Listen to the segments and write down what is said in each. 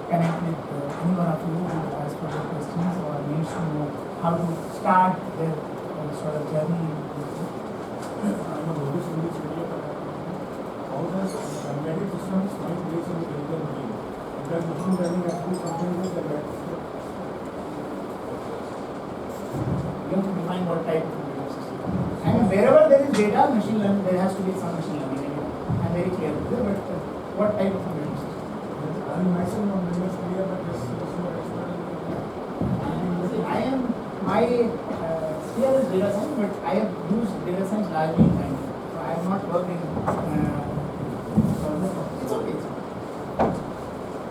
connect with any one of you who has further questions or needs to know how to start their sort of journey in this. I'm a novice in this area, but how does embedded systems find place in the critical domain? Does machine learning has to be something with the embedded system? You have to define what type of embedded system. And wherever there is data, machine learning, there has to be some machine learning anyway. I'm very clear with it, but what type of embedded system? I myself am very much clear, but this is not expert in I am, my sphere is data science, but I have used data science largely in banking. So I have not worked in, it's okay.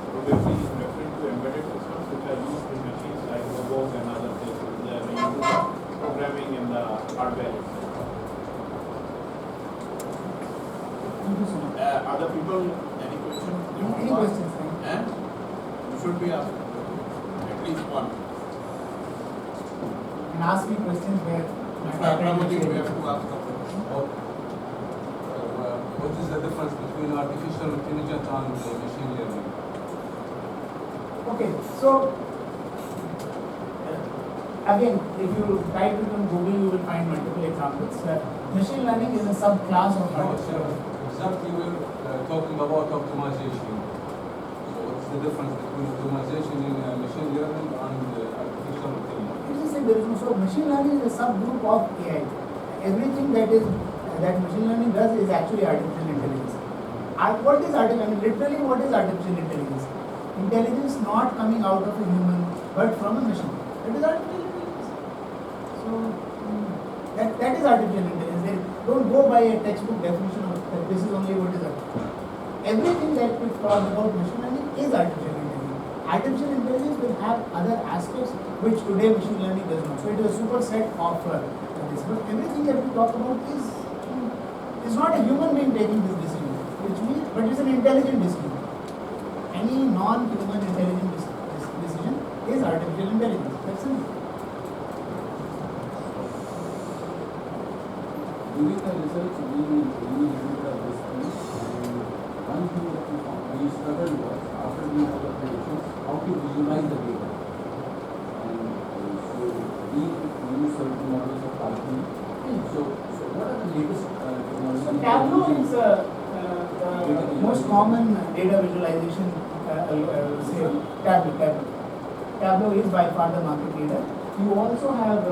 Probably referring to embedded systems which are used in machines like robots and other things. They are used for programming in the hardware itself. Thank you so much. Other people, any questions? Any questions? And you should be asked at least one. And ask me questions where Probably we have to ask a question. What is the difference between artificial intelligence and machine learning? Okay, so again, if you type it on Google, you will find multiple examples. Machine learning is a subclass of artificial. Exactly, we're talking about optimization. So what's the difference between optimization in machine learning and artificial intelligence? So machine learning is a subgroup of AI. Everything that machine learning does is actually artificial intelligence. What is artificial? I mean, literally, what is artificial intelligence? Intelligence not coming out of a human, but from a machine. That is artificial intelligence. So that is artificial intelligence. They don't go by a textbook definition of that this is only what is artificial. Everything that we talk about machine learning is artificial intelligence. Artificial intelligence will have other aspects which today machine learning does not. So it is a superset of this. But everything that we talk about is not a human being taking this decision, but it's an intelligent decision. Any non-human intelligent decision is artificial intelligence. That's it. During the research, we really did this thing, and one thing that we struggled was, after we have the predictions, how to visualize the data. And so we use certain models of Python. So what are the latest technologies? So Tableau is the most common data visualization. Say Tableau is by far the market leader. You also have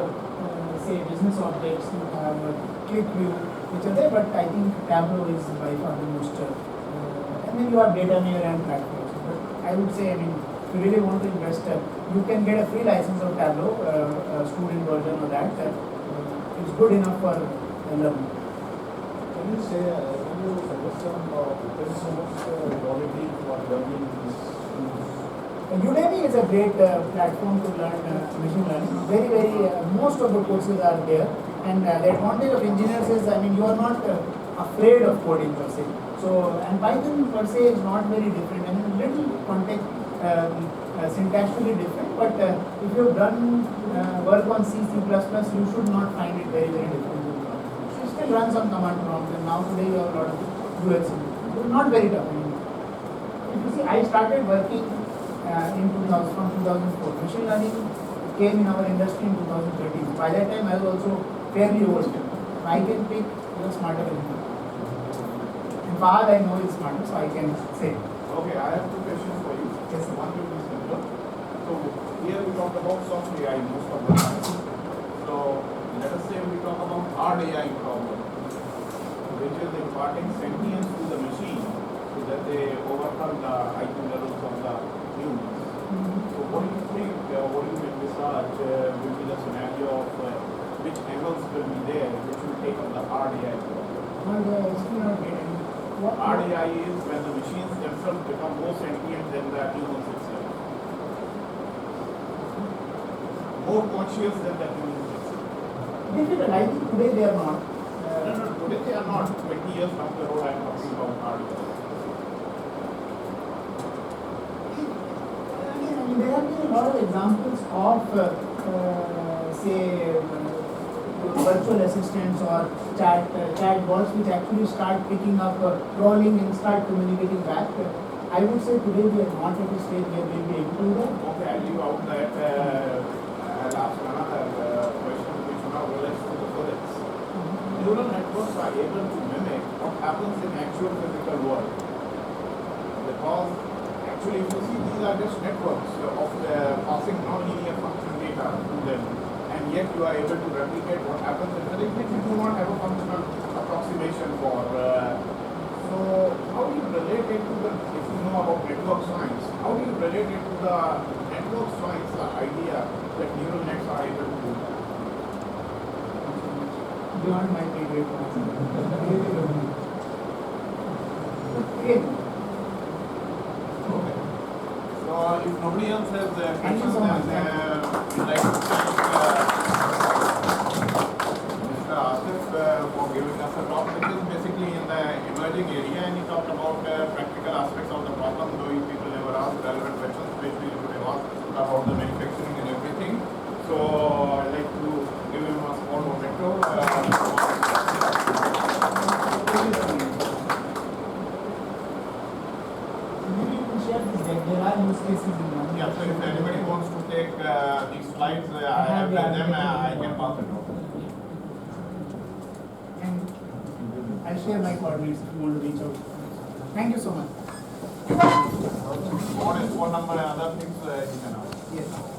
say business objects. You have ClickView, which are there, but I think Tableau is by far the most. And then you have Datamere and platforms. But I would say, I mean, if you really want to invest, you can get a free license of Tableau, student version of that. It's good enough for learning. Can you say, can you suggest some open source quality for learning these tools? Udemy is a great platform to learn machine learning. Very, most of the courses are there. And the advantage of engineers is, I mean, you are not afraid of coding per se. So, and Python per se is not very different. I mean, little context, syntactically different. But if you have done work on C, C++, you should not find it very, very difficult. You still run some command prompts, and now today you have a lot of UX. It's not very tough. I mean, if you see, I started working from 2004. Machine learning came in our industry in 2013. By that time, I was also fairly old. I can pick smarter than him. And Fahad, I know is smarter, so I can say. Okay, I have two questions for you. Yes, sir. One will be simpler. So here we talked about soft AI most of the time. So let us say we talk about hard AI problem, which is imparting sentience to the machine so that they overcome the IQ levels of the humans. So what do you think, what do you envisage will be the scenario of which angles will be there which will take up the hard AI problem? Hard AI is when the machines themselves become more sentient than the humans itself. More conscious than the humans itself. Difficult. I think today they are not. No, today they are not. 20 years down the road I am talking about hard AI. There have been a lot of examples of, say, virtual assistants or chat bots which actually start picking up, crawling and start communicating back. I would say today we are not at a stage where we will be able to do that. Okay, I'll leave out that. I'll ask another question which now relates to the physics. Neural networks are able to mimic what happens in actual physical world. Because actually, if you see, these are just networks of passing non-linear function data to them, and yet you are able to replicate what happens in physics, which you do not have a functional approximation for. So, how do you relate it to the, if you know about network science, how do you relate it to the network science, the idea that neural nets are able to do that? Beyond my pay grade. Again, Okay. So, if nobody else has Thank you questions, so much. then we'd like to thank Mr. Asif for giving us a talk, which is basically in the emerging area, and he talked about practical aspects of the problem, though you people never asked relevant questions, which we would have asked about the manufacturing and everything. So, I'd like to give him a small memento. maybe you can share this deck. There are use cases in one. Yeah, so if anybody wants to take these slides, I have them, I can pass it on. And I'll share my coordinates if you want to reach out. Thank you so much. Phone number and other things you can ask. Yes.